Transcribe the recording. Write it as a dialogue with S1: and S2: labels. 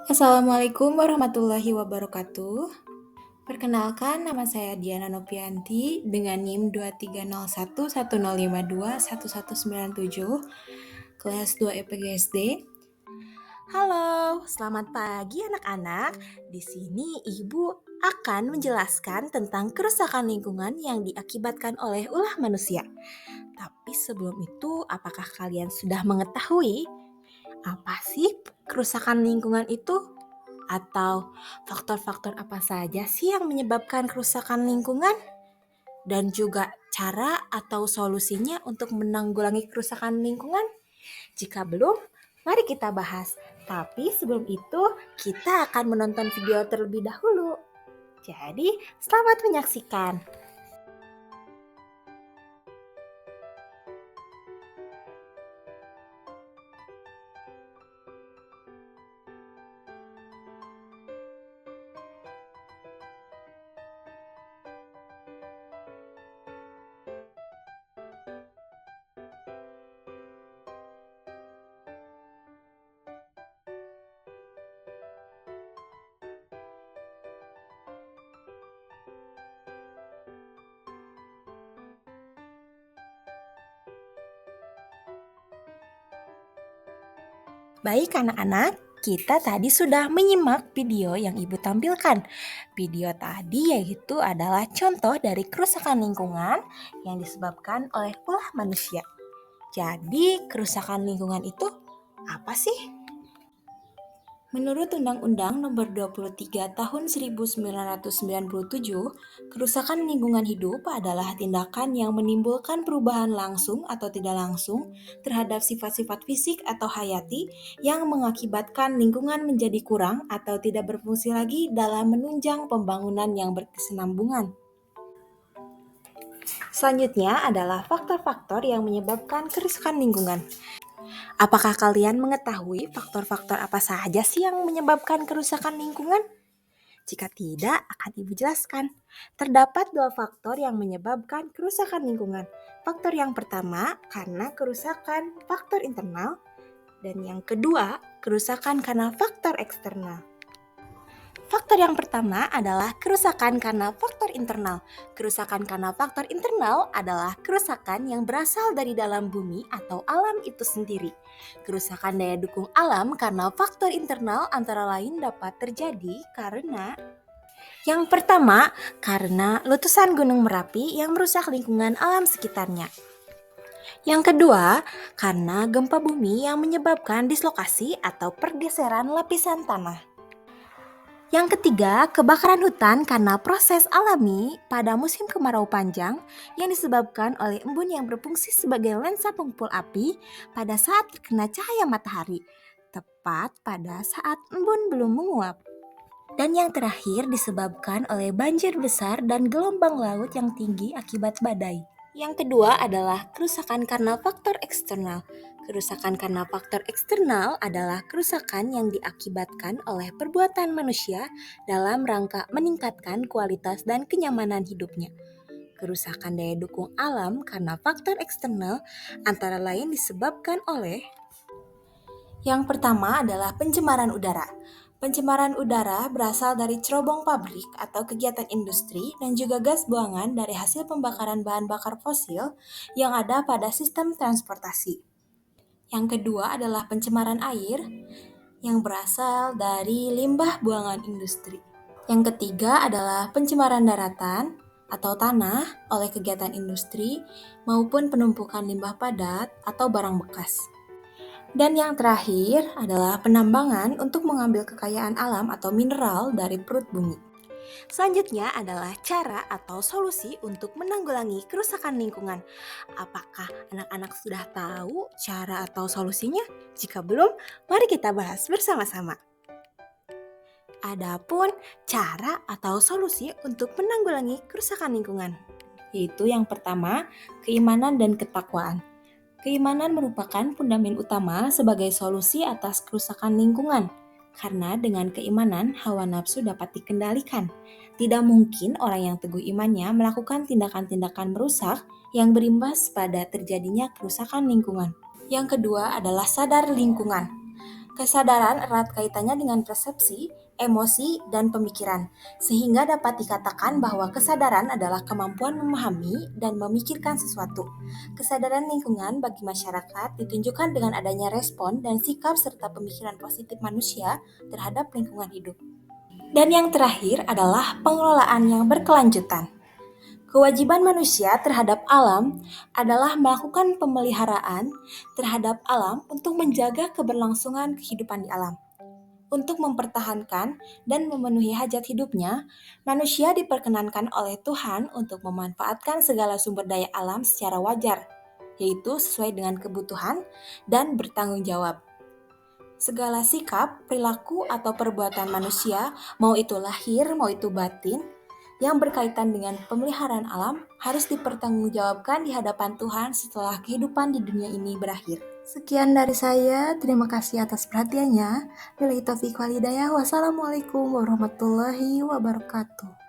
S1: Assalamualaikum warahmatullahi wabarakatuh. Perkenalkan, nama saya Diana Nopianti dengan NIM 230110521197, kelas 2 EPGSD.
S2: Halo, selamat pagi anak-anak. Di sini Ibu akan menjelaskan tentang kerusakan lingkungan yang diakibatkan oleh ulah manusia. Tapi sebelum itu, apakah kalian sudah mengetahui apa sih kerusakan lingkungan itu? Atau faktor-faktor apa saja sih yang menyebabkan kerusakan lingkungan? Dan juga cara atau solusinya untuk menanggulangi kerusakan lingkungan? Jika belum, mari kita bahas. Tapi sebelum itu, kita akan menonton video terlebih dahulu. Jadi, selamat menyaksikan. Baik anak-anak, kita tadi sudah menyimak video yang Ibu tampilkan. Video tadi yaitu adalah contoh dari kerusakan lingkungan yang disebabkan oleh ulah manusia. Jadi, kerusakan lingkungan itu apa sih?
S1: Menurut Undang-Undang Nomor 23 Tahun 1997, kerusakan lingkungan hidup adalah tindakan yang menimbulkan perubahan langsung atau tidak langsung terhadap sifat-sifat fisik atau hayati yang mengakibatkan lingkungan menjadi kurang atau tidak berfungsi lagi dalam menunjang pembangunan yang berkesinambungan. Selanjutnya adalah faktor-faktor yang menyebabkan kerusakan lingkungan.
S2: Apakah kalian mengetahui faktor-faktor apa saja sih yang menyebabkan kerusakan lingkungan? Jika tidak, akan Ibu jelaskan. Terdapat dua faktor yang menyebabkan kerusakan lingkungan. Faktor yang pertama, karena kerusakan faktor internal, dan yang kedua, kerusakan karena faktor eksternal. Faktor yang pertama adalah kerusakan karena faktor internal. Kerusakan karena faktor internal adalah kerusakan yang berasal dari dalam bumi atau alam itu sendiri. Kerusakan daya dukung alam karena faktor internal antara lain dapat terjadi karena yang pertama, karena letusan Gunung Merapi yang merusak lingkungan alam sekitarnya. Yang kedua, karena gempa bumi yang menyebabkan dislokasi atau pergeseran lapisan tanah. Yang ketiga, kebakaran hutan karena proses alami pada musim kemarau panjang yang disebabkan oleh embun yang berfungsi sebagai lensa pengumpul api pada saat terkena cahaya matahari, tepat pada saat embun belum menguap. Dan yang terakhir disebabkan oleh banjir besar dan gelombang laut yang tinggi akibat badai. Yang kedua adalah kerusakan karena faktor eksternal. Kerusakan karena faktor eksternal adalah kerusakan yang diakibatkan oleh perbuatan manusia dalam rangka meningkatkan kualitas dan kenyamanan hidupnya. Kerusakan daya dukung alam karena faktor eksternal antara lain disebabkan oleh
S1: Yang pertama adalah pencemaran udara. Pencemaran udara berasal dari cerobong pabrik atau kegiatan industri dan juga gas buangan dari hasil pembakaran bahan bakar fosil yang ada pada sistem transportasi. Yang kedua adalah pencemaran air yang berasal dari limbah buangan industri. Yang ketiga adalah pencemaran daratan atau tanah oleh kegiatan industri maupun penumpukan limbah padat atau barang bekas. Dan yang terakhir adalah penambangan untuk mengambil kekayaan alam atau mineral dari perut bumi.
S2: Selanjutnya adalah cara atau solusi untuk menanggulangi kerusakan lingkungan. Apakah anak-anak sudah tahu cara atau solusinya? Jika belum, mari kita bahas bersama-sama. Adapun cara atau solusi untuk menanggulangi kerusakan lingkungan,
S1: Yaitu yang pertama, keimanan dan ketakwaan. Keimanan merupakan fundament utama sebagai solusi atas kerusakan lingkungan. Karena dengan keimanan, hawa nafsu dapat dikendalikan. Tidak mungkin orang yang teguh imannya melakukan tindakan-tindakan merusak yang berimbas pada terjadinya kerusakan lingkungan. Yang kedua adalah sadar lingkungan. Kesadaran erat kaitannya dengan persepsi, emosi, dan pemikiran, sehingga dapat dikatakan bahwa kesadaran adalah kemampuan memahami dan memikirkan sesuatu. Kesadaran lingkungan bagi masyarakat ditunjukkan dengan adanya respon dan sikap serta pemikiran positif manusia terhadap lingkungan hidup. Dan yang terakhir adalah pengelolaan yang berkelanjutan. Kewajiban manusia terhadap alam adalah melakukan pemeliharaan terhadap alam untuk menjaga keberlangsungan kehidupan di alam. Untuk mempertahankan dan memenuhi hajat hidupnya, manusia diperkenankan oleh Tuhan untuk memanfaatkan segala sumber daya alam secara wajar, yaitu sesuai dengan kebutuhan dan bertanggung jawab. Segala sikap, perilaku, atau perbuatan manusia, mau itu lahir, mau itu batin, yang berkaitan dengan pemeliharaan alam harus dipertanggungjawabkan di hadapan Tuhan setelah kehidupan di dunia ini berakhir. Sekian dari saya, terima kasih atas perhatiannya. Billahi taufiq wal hidayah. Wassalamualaikum warahmatullahi wabarakatuh.